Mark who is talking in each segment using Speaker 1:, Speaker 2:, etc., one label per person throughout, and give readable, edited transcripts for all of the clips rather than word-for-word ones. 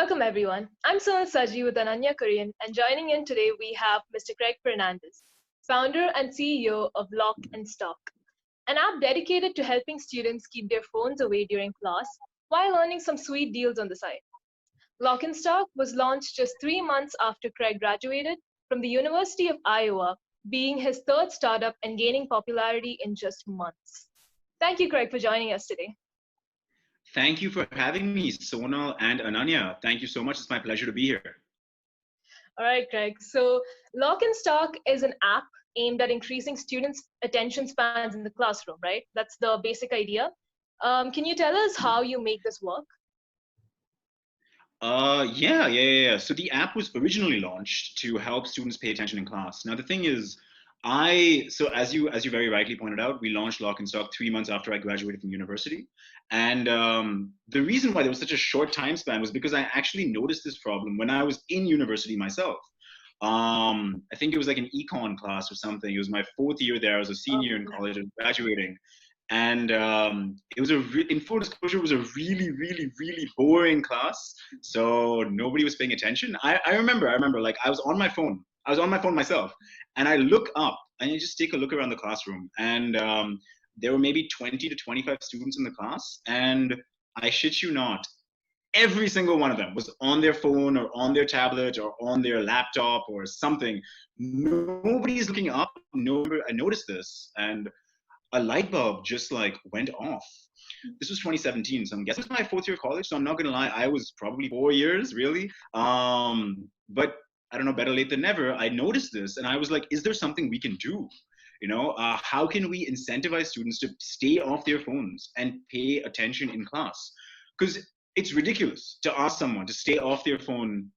Speaker 1: Welcome everyone. I'm Sonel Saji with Ananya Kurian, and joining in today we have Mr. Craig Fernandez, founder and CEO of Lock and Stock, an app dedicated to helping students keep their phones away during class while earning some sweet deals on the side. Lock and Stock was launched just 3 months after Craig graduated from the University of Iowa, being his third startup and gaining popularity in just months. Thank you, Craig, for joining us today.
Speaker 2: Thank you for having me, Sonal and Ananya. Thank you so much. It's my pleasure to be here.
Speaker 1: All right, Craig. So Lock and Stock is an app aimed at increasing students' attention spans in the classroom, right? That's the basic idea. Can you tell us how you make this work?
Speaker 2: Yeah. So the app was originally launched to help students pay attention in class. Now the thing is, as you very rightly pointed out, we launched Lock and Stock 3 months after I graduated from university, and the reason why there was such a short time span was because I actually noticed this problem when I was in university myself. I think it was like an econ class or something. It was my fourth year there. I was a senior in college and graduating, and it was in full disclosure, it was a really boring class. So nobody was paying attention. I remember like I was on my phone. I was on my phone myself, and I look up and I just take a look around the classroom, and there were maybe 20 to 25 students in the class, and I shit you not, every single one of them was on their phone or on their tablet or on their laptop or something. Nobody's looking up. I noticed this, and a light bulb just like went off. This was 2017, so I'm guessing it was my fourth year of college. So I'm not gonna lie, I was probably 4 years really. But I don't know, better late than never. I noticed this, and I was like, is there something we can do? How can we incentivize students to stay off their phones and pay attention in class? Because it's ridiculous to ask someone to stay off their phone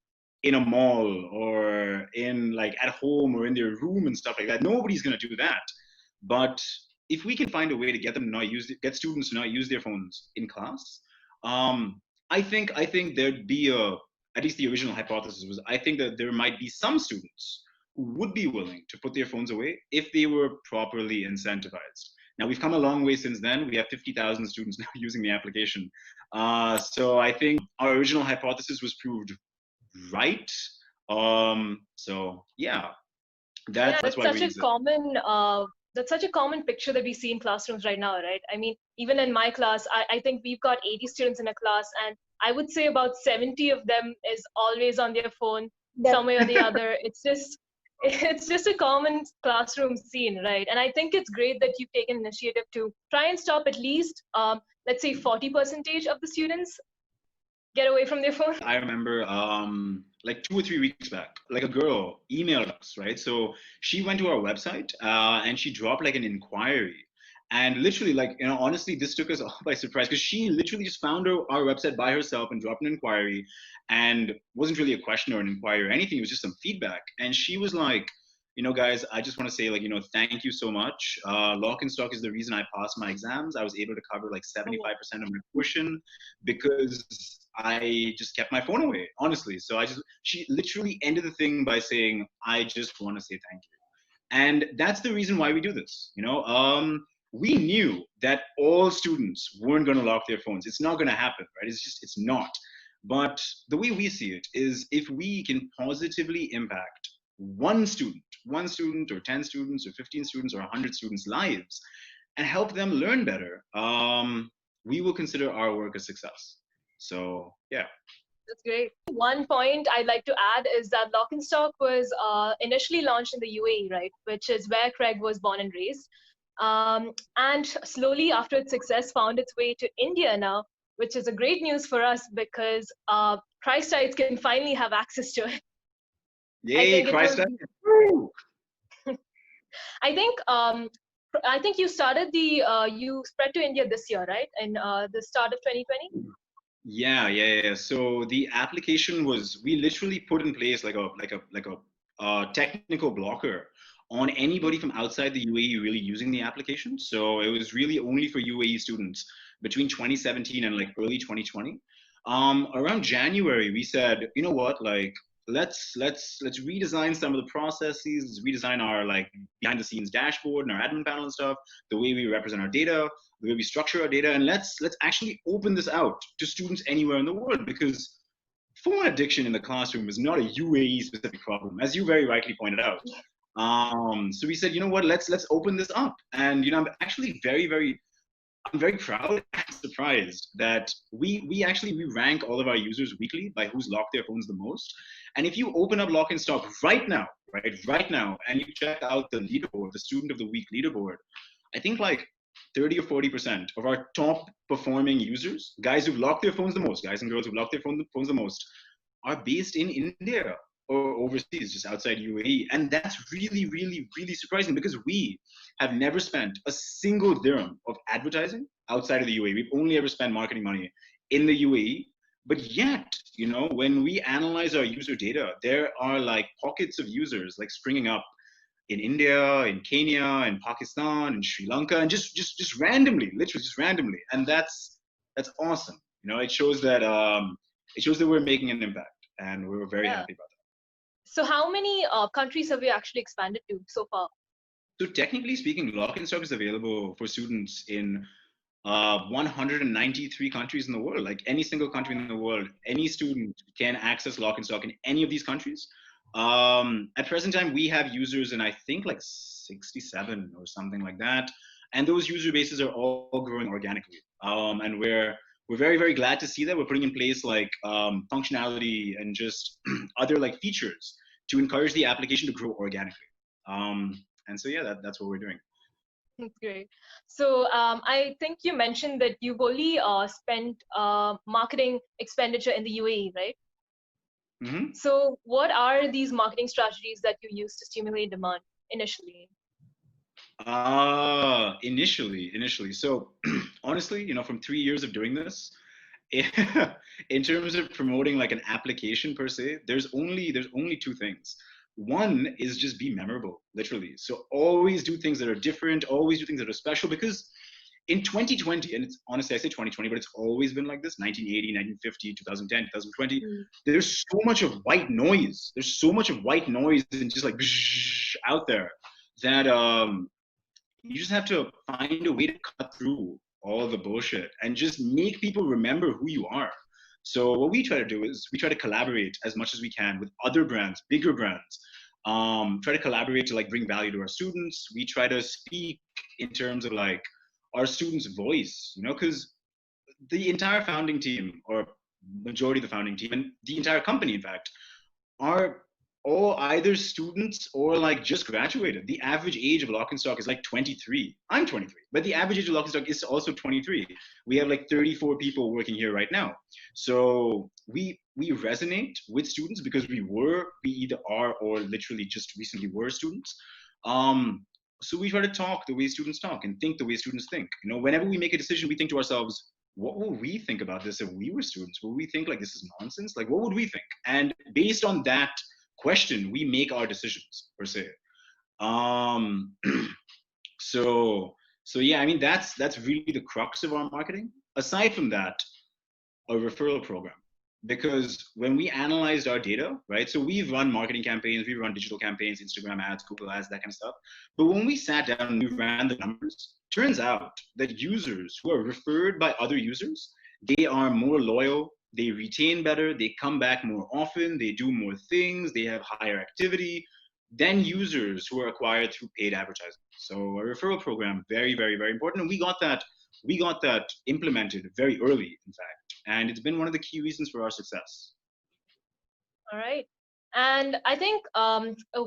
Speaker 2: in a mall or in like at home or in their room and stuff like that. Nobody's gonna do that. But if we can find a way to get students to not use their phones in class, I think there'd be at least the original hypothesis was, I think that there might be some students who would be willing to put their phones away if they were properly incentivized. Now we've come a long way since then. We have 50,000 students now using the application. So I think our original hypothesis was proved right. So yeah, that's why we exist.
Speaker 1: That's such a common picture that we see in classrooms right now, right? I mean, even in my class, I think we've got 80 students in a class, and I would say about 70 of them is always on their phone some way or the other. It's just a common classroom scene, right? And I think it's great that you've taken initiative to try and stop at least, let's say 40% of the students get away from their phone.
Speaker 2: I remember like 2 or 3 weeks back, like a girl emailed us, right? So she went to our website and she dropped like an inquiry. And literally, like, honestly, this took us all by surprise because she literally just found our website by herself and dropped an inquiry, and wasn't really a question or an inquiry or anything. It was just some feedback. And she was like, guys, I just want to say, like, thank you so much. Lock and Stock is the reason I passed my exams. I was able to cover like 75% of my tuition because I just kept my phone away, honestly. So she literally ended the thing by saying, I just want to say thank you. And that's the reason why we do this. We knew that all students weren't going to lock their phones. It's not going to happen, right? It's not. But the way we see it is, if we can positively impact one student or 10 students or 15 students or 100 students' lives and help them learn better, we will consider our work a success. So, yeah.
Speaker 1: That's great. One point I'd like to add is that Lock and Stock was initially launched in the UAE, right, which is where Craig was born and raised. And slowly after its success found its way to India now, which is a great news for us because Christites can finally have access to it.
Speaker 2: Yay, Christites!
Speaker 1: I think you started you spread to India this year, right? In the start of 2020?
Speaker 2: Yeah. So the application we literally put in place like a technical blocker on anybody from outside the UAE really using the application. So it was really only for UAE students between 2017 and like early 2020. Around January, we said, you know what, like let's redesign some of the processes, let's redesign our like behind the scenes dashboard and our admin panel and stuff, the way we represent our data, the way we structure our data, and let's actually open this out to students anywhere in the world, because phone addiction in the classroom is not a UAE specific problem, as you very rightly pointed out. So we said, you know what, let's open this up. And I'm actually I'm very proud and surprised that we rank all of our users weekly by who's locked their phones the most. And if you open up Lock and Stock right now, and you check out the leaderboard, the student of the week leaderboard, I think like 30 or 40% of our top performing users, guys who've locked their phones the most, guys and girls who've locked their phones the most, are based in India or overseas, just outside UAE. And that's really, really, really surprising because we have never spent a single dirham of advertising outside of the UAE. We've only ever spent marketing money in the UAE. But yet, when we analyze our user data, there are like pockets of users like springing up in India, in Kenya, in Pakistan, in Sri Lanka, and just randomly, literally just randomly. And that's awesome. It shows that we're making an impact, and we were very
Speaker 1: Yeah.
Speaker 2: happy about that.
Speaker 1: So how many countries have you actually expanded to so far?
Speaker 2: So technically speaking, Lock and Stock is available for students in 193 countries in the world. Like any single country in the world, any student can access Lock and Stock in any of these countries. At present time, we have users in I think like 67 or something like that, and those user bases are all growing organically. And we're very very glad to see that we're putting in place like functionality and just other like features to encourage the application to grow organically. And so yeah, that's what we're doing.
Speaker 1: Great. So I think you mentioned that you've only spent marketing expenditure in the UAE, right?
Speaker 2: Mm-hmm.
Speaker 1: So what are these marketing strategies that you use to stimulate demand initially?
Speaker 2: Initially. So honestly, from 3 years of doing this, in terms of promoting like an application per se, there's only two things. One is just be memorable, literally. So always do things that are different, always do things that are special, because in 2020, and it's honestly I say 2020, but it's always been like this, 1980, 1950, 2010, 2020,
Speaker 1: Mm.
Speaker 2: there's so much of white noise. There's so much of white noise and just like out there that you just have to find a way to cut through all the bullshit and just make people remember who you are. So what we try to do is we try to collaborate as much as we can with other brands, bigger brands. Try to collaborate to like bring value to our students. We try to speak in terms of like our students' voice, because the entire founding team, or majority of the founding team, and the entire company, in fact, are all either students or like just graduated. The average age of Lock and Stock is like 23. I'm 23, but the average age of Lock and Stock is also 23. We have like 34 people working here right now. So we resonate with students because we either are or literally just recently were students. So we try to talk the way students talk and think the way students think. Whenever we make a decision, we think to ourselves, what will we think about this if we were students? Will we think like this is nonsense? Like, what would we think? And based on that question, we make our decisions per se. Um, so yeah, I mean that's really the crux of our marketing. Aside from that, a referral program. Because when we analyzed our data, right? So we've run marketing campaigns, we run digital campaigns, Instagram ads, Google ads, that kind of stuff. But when we sat down and we ran the numbers, turns out that users who are referred by other users, they are more loyal, they retain better, they come back more often, they do more things, they have higher activity than users who are acquired through paid advertising. So a referral program, very, very, very important. And we got that implemented very early, in fact, and it's been one of the key reasons for our success.
Speaker 1: All right. And I think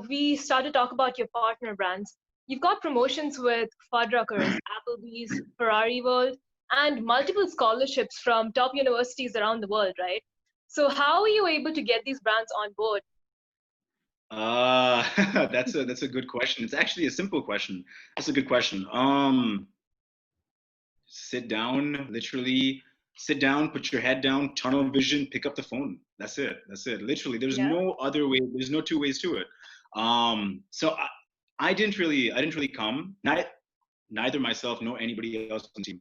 Speaker 1: we started to talk about your partner brands. You've got promotions with Fuddruckers, Applebee's, Ferrari World, and multiple scholarships from top universities around the world, right? So how are you able to get these brands on board?
Speaker 2: Uh, that's a good question. It's actually a simple question. That's a good question. Sit down, literally sit down, put your head down, tunnel vision, pick up the phone. That's it. That's it. Literally, there's
Speaker 1: Yeah.
Speaker 2: no other way. There's no two ways to it. So I didn't really come. Neither myself nor anybody else on the team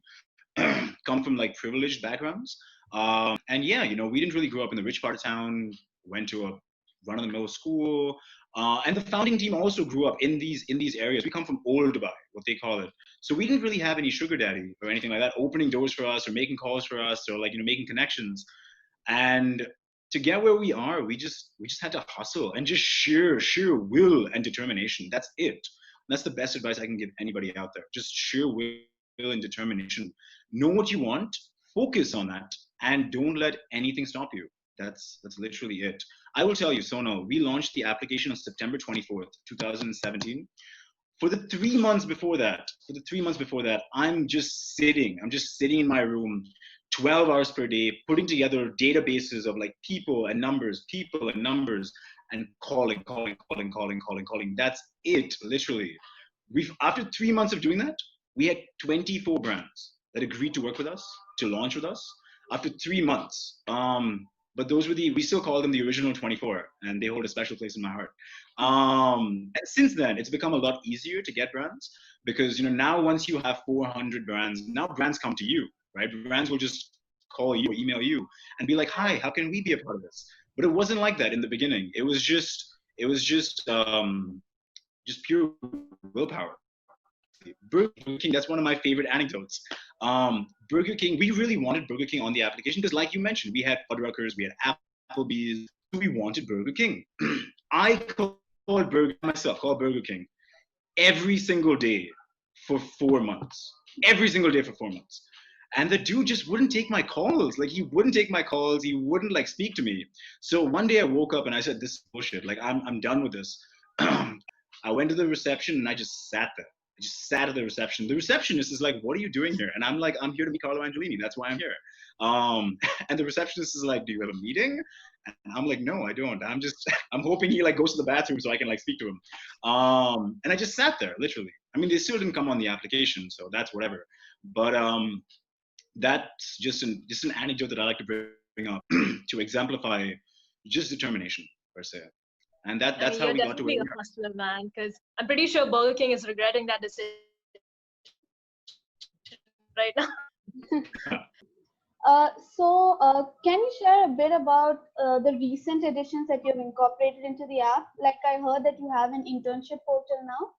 Speaker 2: come from like privileged backgrounds. And yeah, we didn't really grow up in the rich part of town. Went to a run-of-the-mill school, and the founding team also grew up in these areas. We come from old Dubai, what they call it. So we didn't really have any sugar daddy or anything like that opening doors for us or making calls for us or like making connections. And to get where we are, we just had to hustle and just sheer will and determination. That's it. That's the best advice I can give anybody out there. Just sheer will and determination. Know what you want, focus on that, and don't let anything stop you. That's literally it. I will tell you, Sonal, we launched the application on September 24th, 2017. For the 3 months before that, I'm just sitting in my room 12 hours per day, putting together databases of like people and numbers, and calling. That's it, literally. We've After 3 months of doing that, we had 24 brands that agreed to work with us, to launch with us after 3 months. But those were we still call them the original 24, and they hold a special place in my heart. And since then, it's become a lot easier to get brands, because now, once you have 400 brands, now brands come to you, right? Brands will just call you or email you and be like, "Hi, how can we be a part of this?" But it wasn't like that in the beginning. It was just pure willpower. Burger King, that's one of my favorite anecdotes. Burger King, we really wanted Burger King on the application because, like you mentioned, we had Fuddruckers, we had Applebee's, we wanted Burger King. I called Burger King every single day for 4 months. Every single day for 4 months. And the dude just wouldn't take my calls. Like, he wouldn't take my calls. He wouldn't like speak to me. So one day I woke up and I said, "This is bullshit. Like, I'm done with this." I went to the reception and I just sat there. I just sat at the reception. The receptionist is like, "What are you doing here?" And I'm like, "I'm here to meet Carlo Angelini. That's why I'm here." And the receptionist is like, "Do you have a meeting?" And I'm like, "No, I don't. I'm hoping he like goes to the bathroom so I can like speak to him." And I just sat there, literally. I mean, they still didn't come on the application, so that's whatever. But that's just an anecdote that I like to bring up to exemplify just determination, per se. And
Speaker 1: I
Speaker 2: that's
Speaker 1: mean,
Speaker 2: how
Speaker 1: you're
Speaker 2: we got to where
Speaker 1: definitely
Speaker 2: we
Speaker 1: a hustler, man, because I'm pretty sure Burger King is regretting that decision right now.
Speaker 2: are.
Speaker 3: Can you share a bit about the recent additions that you've incorporated into the app? Like, I heard that you have an internship portal now.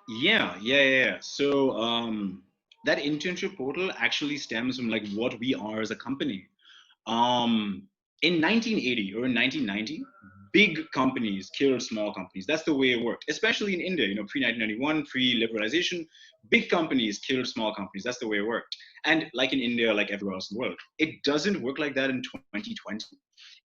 Speaker 2: Yeah. So that internship portal actually stems from like what we are as a company. Um, in 1980 or in 1990, big companies killed small companies. That's the way it worked, especially in India. Pre-1991, pre-liberalization, big companies killed small companies. That's the way it worked. And like in India, like everywhere else in the world, it doesn't work like that in 2020.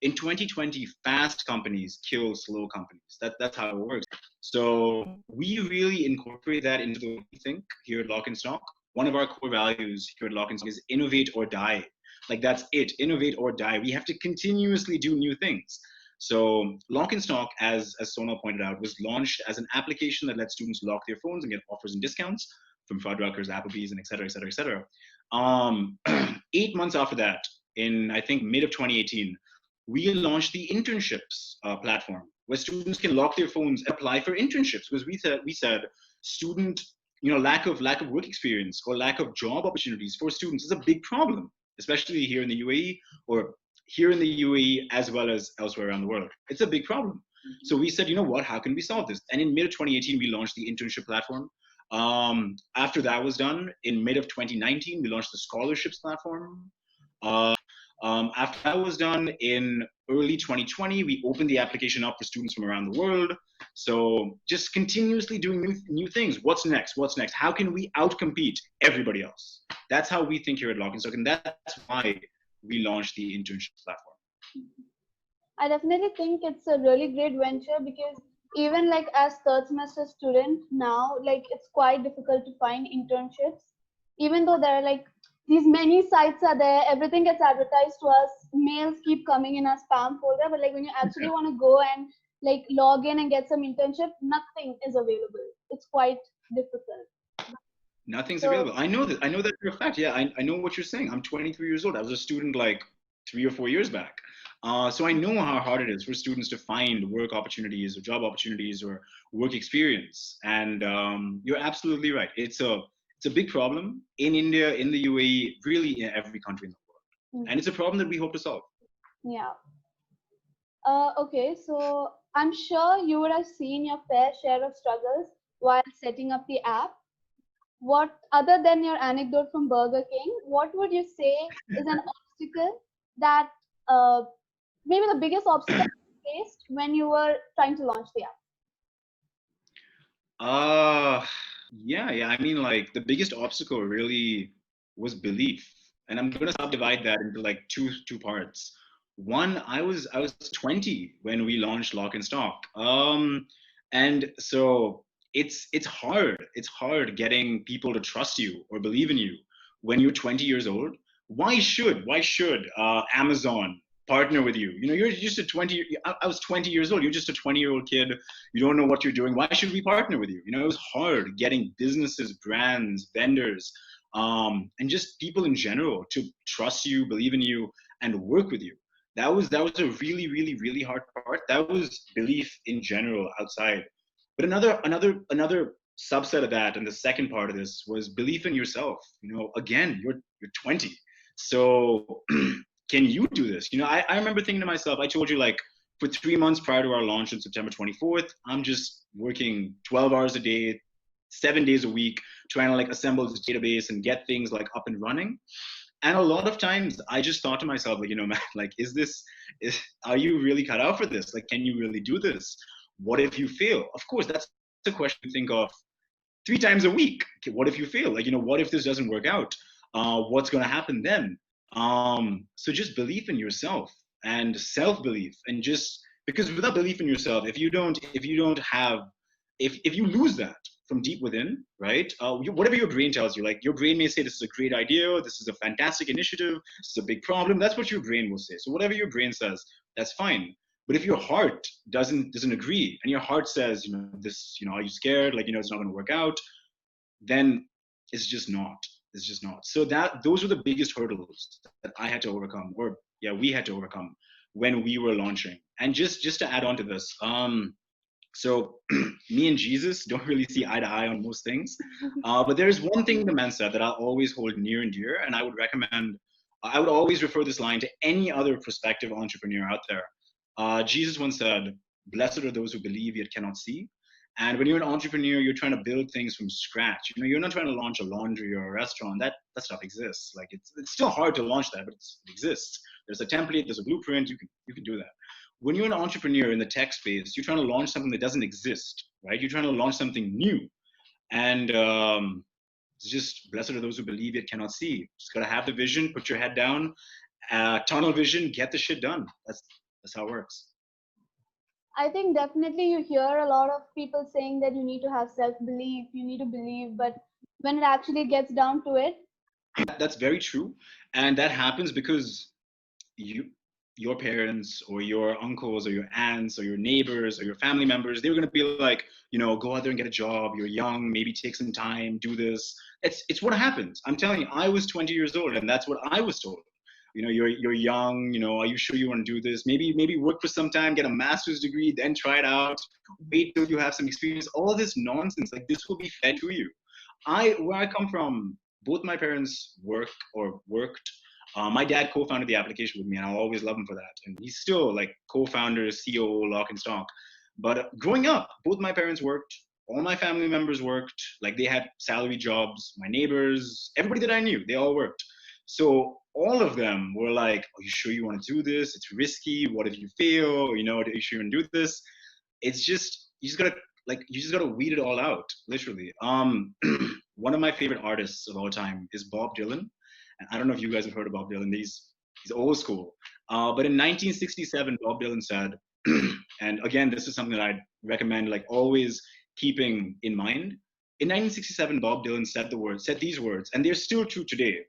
Speaker 2: In 2020, fast companies kill slow companies. That's how it works. So we really incorporate that into the way we think here at Lock and Stock. One of our core values here at Lock and Stock is innovate or die. Like, that's it, innovate or die. We have to continuously do new things. So Lock and Stock, as Sonal pointed out, was launched as an application that lets students lock their phones and get offers and discounts from Fuddruckers, Applebee's, and et cetera, et cetera, et cetera. 8 months after that, in I think mid of 2018, we launched the internships platform where students can lock their phones and apply for internships, because we said student lack of work experience or lack of job opportunities for students is a big problem, especially here in the UAE, or here in the UAE as well as elsewhere around the world. It's a big problem. So we said, you know what, how can we solve this? And in mid of 2018, we launched the internship platform. After that was done, in mid of 2019, we launched the scholarships platform. After that was done, in early 2020, we opened the application up for students from around the world. So just continuously doing new things. What's next? What's next? How can we outcompete everybody else? That's how we think here at Lock and Stock, and that's why we launched the internship platform.
Speaker 3: I definitely think it's a really great venture because even like as third semester student now, like it's quite difficult to find internships. Even though there are like these many sites are there, everything gets advertised to us, mails keep coming in our spam folder, but like when you actually want to go and like log in and get some internship, nothing is available. It's quite difficult.
Speaker 2: Nothing's
Speaker 3: So
Speaker 2: available. I know that for a fact. Yeah, I know what you're saying. I'm 23 years old. I was a student like 3 or 4 years back. So I know how hard it is for students to find work opportunities or job opportunities or work experience. And you're absolutely right. It's a big problem in India, in the UAE, really in every country in the world. And it's a problem that we hope to solve.
Speaker 3: yeah. Okay, so I'm sure you would have seen your fair share of struggles while setting up the app. What, other than your anecdote from Burger King, what would you say is an obstacle that uh, maybe the biggest obstacle you faced when you were trying to launch the app?
Speaker 2: Uh, yeah. I mean, like the biggest obstacle really was belief, and I'm gonna subdivide that into like two parts. One, I was 20 when we launched Lock and Stock, and so it's hard. It's hard getting people to trust you or believe in you when you're 20 years old. Why should Amazon partner with you? You know, you're just a 20. I was 20 years old. You're just a 20-year-old kid. You don't know what you're doing. Why should we partner with you? You know, it was hard getting businesses, brands, vendors, and just people in general to trust you, believe in you, and work with you. That was a really hard part. That was belief in general outside. But another subset of that, and the second part of this was belief in yourself. You know, again, you're 20, so can you do this? You know, I remember thinking to myself, I told you like for 3 months prior to our launch on September 24th, I'm just working 12 hours a day, 7 days a week, trying to like assemble this database and get things like up and running. And a lot of times I just thought to myself, like, you know, man, like, are you really cut out for this? Like, can you really do this? What if you fail? Of course, that's a question you think of 3 times a week. Okay, what if you fail? Like, you know, what if this doesn't work out? What's going to happen then? So just belief in yourself and self-belief, and just because without belief in yourself, if you don't have, if you lose that from deep within, right? Whatever your brain tells you, like your brain may say this is a great idea, this is a fantastic initiative, this is a big problem. That's what your brain will say. So whatever your brain says, that's fine. But if your heart doesn't agree, and your heart says, you know, this, you know, are you scared? Like, you know, it's not going to work out. Then it's just not. It's just not. So those were the biggest hurdles that I had to overcome, or yeah, we had to overcome when we were launching. And just to add on to this, so me and Jesus don't really see eye to eye on most things, but there's one thing the man said that I'll always hold near and dear, and I would recommend. I would always refer this line to any other prospective entrepreneur out there. Jesus once said, "Blessed are those who believe yet cannot see." And when you're an entrepreneur, you're trying to build things from scratch. You know, you're not trying to launch a laundry or a restaurant. That stuff exists. Like it's still hard to launch that, but it exists. There's a template, there's a blueprint. You can do that. When you're an entrepreneur in the tech space, you're trying to launch something that doesn't exist, right? You're trying to launch something new, and it's just blessed are those who believe yet cannot see. Just gotta have the vision, put your head down, tunnel vision, get the shit done. That's how it works.
Speaker 3: I think definitely you hear a lot of people saying that you need to have self belief, you need to believe, but when it actually gets down to it,
Speaker 2: That's very true, and that happens because you your parents or your uncles or your aunts or your neighbors or your family members, they were going to be like, you know, go out there and get a job, you're young, maybe take some time, do this. It's what happens. I'm telling you, I was 20 years old and that's what I was told. You know, you're young, you know, are you sure you want to do this? Maybe work for some time, get a master's degree, then try it out, wait till you have some experience. All this nonsense, like this will be fed to you. Where I come from, both my parents worked. My dad co-founded the application with me, and I'll always love him for that. And he's still like co-founder, CEO, Lock and Stock. But growing up, both my parents worked. All my family members worked. Like they had salary jobs. My neighbors, everybody that I knew, they all worked. So all of them were like, "Are you sure you want to do this? It's risky. What if you fail? You know, are you sure you want to do this?" It's just you just gotta weed it all out, literally. One of my favorite artists of all time is Bob Dylan, and I don't know if you guys have heard of Bob Dylan. He's old school, but in 1967, Bob Dylan said, and again, this is something that I'd recommend like always keeping in mind. In 1967, Bob Dylan said these words, and they're still true today.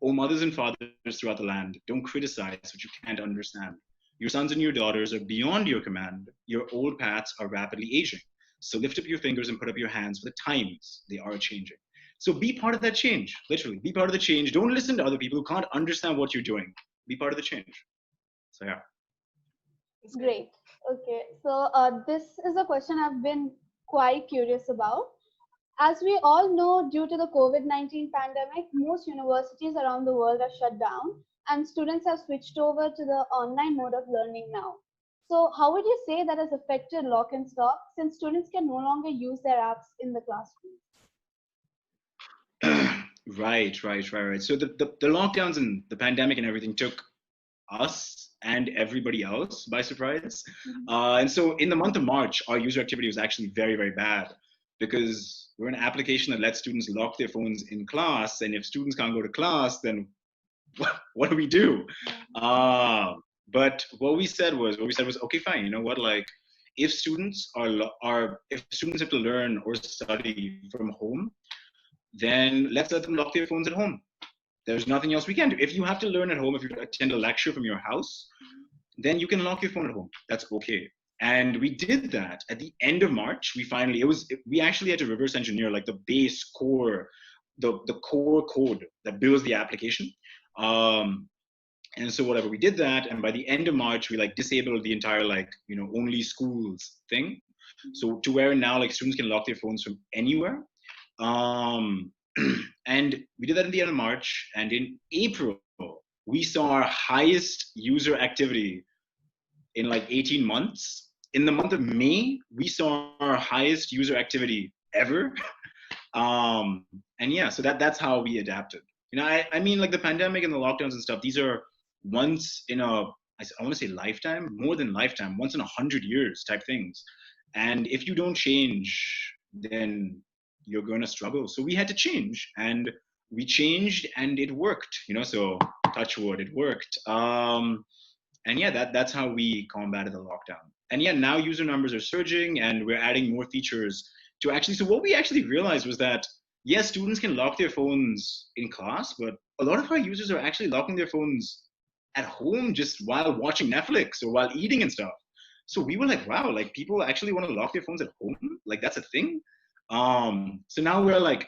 Speaker 2: O mothers and fathers throughout the land, don't criticize what you can't understand. Your sons and your daughters are beyond your command. Your old paths are rapidly aging. So lift up your fingers and put up your hands, for the times they are changing. So be part of that change, literally. Be part of the change. Don't listen to other people who can't understand what you're doing. Be part of the change. So yeah.
Speaker 1: It's great.
Speaker 3: great. Okay, so this is a question I've been quite curious about. As we all know, due to the COVID-19 pandemic, most universities around the world are shut down and students have switched over to the online mode of learning now. So, how would you say that has affected Lock and Stock since students can no longer use their apps in the classroom?
Speaker 2: Right. So the lockdowns and the pandemic and everything took us and everybody else by surprise.
Speaker 3: Mhm.
Speaker 2: And so in the month of March, our user activity was actually very, very bad because we're an application that lets students lock their phones in class. And if students can't go to class, then what do we do? Uh, but what we said was, okay, fine. You know what? Like, if students if students have to learn or study from home, then let's let them lock their phones at home. There's nothing else we can do. If you have to learn at home, if you attend a lecture from your house, then you can lock your phone at home. That's okay. And we did that at the end of March. We actually had to reverse engineer like the base core, the core code that builds the application. Um, and so whatever, we did that, and by the end of March we like disabled the entire like only schools thing, so to where now like students can lock their phones from anywhere. um and we did that in the end of March, and in April we saw our highest user activity in like 18 months. In the month of May we saw our highest user activity ever. And yeah, so that's how we adapted. I mean, like the pandemic and the lockdowns and stuff, these are once in I want to say lifetime, more than lifetime, once in 100 years type things. And if you don't change, then you're going to struggle. So we had to change, and we changed, and it worked. So touch wood, it worked. And yeah, that's how we combated the lockdown. And yeah, now user numbers are surging, and we're adding more features to actually. So what we actually realized was that yes, students can lock their phones in class, but a lot of our users are actually locking their phones at home just while watching Netflix or while eating and stuff. So we were like, wow, like people actually want to lock their phones at home? Like that's a thing. So now we're like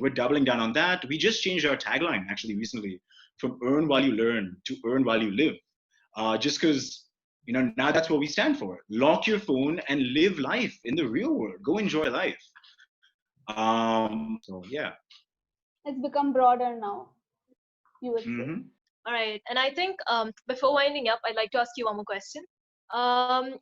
Speaker 2: we're doubling down on that. We just changed our tagline actually recently from earn while you learn to earn while you live. Just because now that's what we stand for. Lock your phone and live life in the real world. Go enjoy life. So yeah.
Speaker 3: It's become broader now, you would say.
Speaker 2: Mm-hmm.
Speaker 1: All right. And I think before winding up, I'd like to ask you one more question.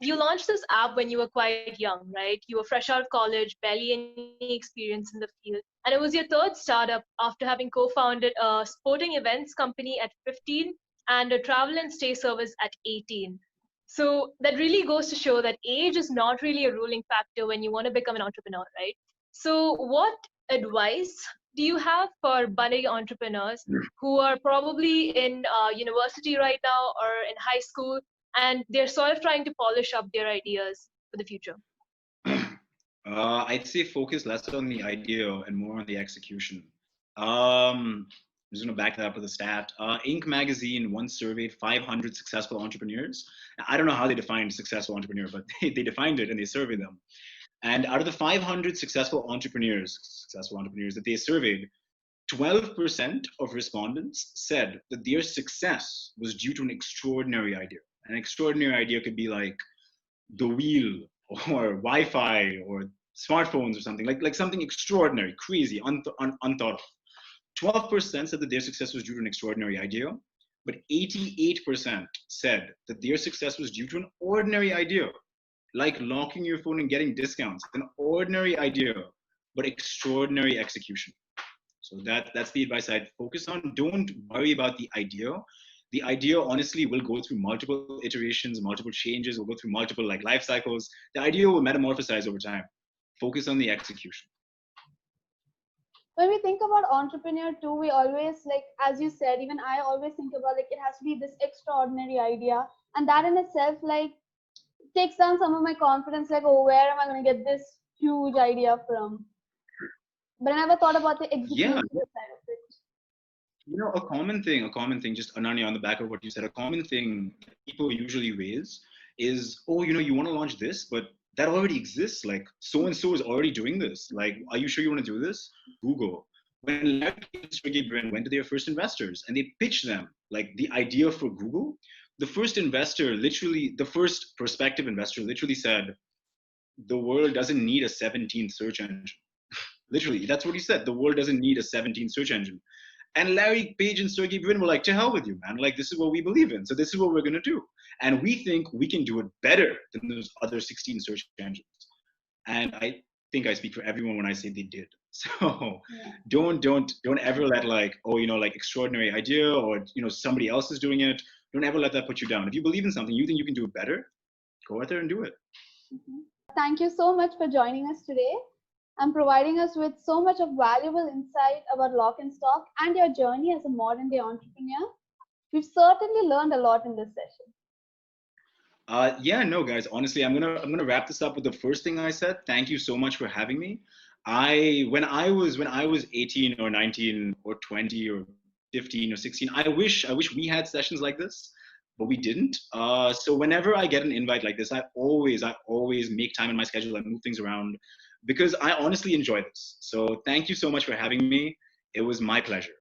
Speaker 1: You launched this app when you were quite young, right? You were fresh out of college, barely any experience in the field. And it was your third startup after having co founded a sporting events company at 15 and a travel and stay service at 18. So that really goes to show that age is not really a ruling factor when you want to become an entrepreneur, right? So, what advice do you have for budding entrepreneurs who are probably in university right now or in high school, and they're sort of trying to polish up their ideas for the future?
Speaker 2: I'd say focus less on the idea and more on the execution. I'm just going to back that up with a stat. Inc. magazine once surveyed 500 successful entrepreneurs. I don't know how they defined successful entrepreneur, but they defined it and they surveyed them. And out of the 500 successful entrepreneurs that they surveyed, 12% of respondents said that their success was due to an extraordinary idea. An extraordinary idea could be like the wheel or Wi-Fi or smartphones or something like something extraordinary, crazy, unthought of. 12% said that their success was due to an extraordinary idea, but 88% said that their success was due to an ordinary idea, like locking your phone and getting discounts. An ordinary idea, but extraordinary execution. So that's the advice I'd focus on. Don't worry about the idea. The idea honestly will go through multiple iterations, multiple changes, will go through multiple like life cycles. The idea will metamorphosize over time. Focus on the execution.
Speaker 3: When we think about entrepreneur too, we always, like as you said, even I always think about like it has to be this extraordinary idea, and that in itself like takes down some of my confidence, like, oh, where am I going to get this huge idea from? But I never thought about the
Speaker 2: Yeah,
Speaker 3: execution side of it.
Speaker 2: a common thing, just Ananya, on the back of what you said, a common thing that people usually raise is, oh, you want to launch this, but that already exists. Like so and so is already doing this. Like, are you sure you want to do this? Google. When Larry Page and Sergey Brin went to their first investors and they pitched them like the idea for Google, the first prospective investor literally said, the world doesn't need a 17th search engine. Literally, that's what he said. The world doesn't need a 17th search engine. And Larry Page and Sergey Brin were like, to hell with you, man. Like, this is what we believe in. So this is what we're going to do. And we think we can do it better than those other 16 search engines. And I think I speak for everyone when I say they did. So
Speaker 3: Yeah.
Speaker 2: don't ever let like, oh, like extraordinary idea or, somebody else is doing it. Don't ever let that put you down. If you believe in something, you think you can do it better, go out there and do it.
Speaker 3: Thank you so much for joining us today and providing us with so much of valuable insight about Lock and Stock and your journey as a modern day entrepreneur. We've certainly learned a lot in this session.
Speaker 2: Yeah, no, guys. Honestly, I'm gonna wrap this up with the first thing I said. Thank you so much for having me. When I was 18 or 19 or 20 or 15 or 16, I wish we had sessions like this, but we didn't. So whenever I get an invite like this, I always make time in my schedule. I move things around because I honestly enjoy this. So thank you so much for having me. It was my pleasure.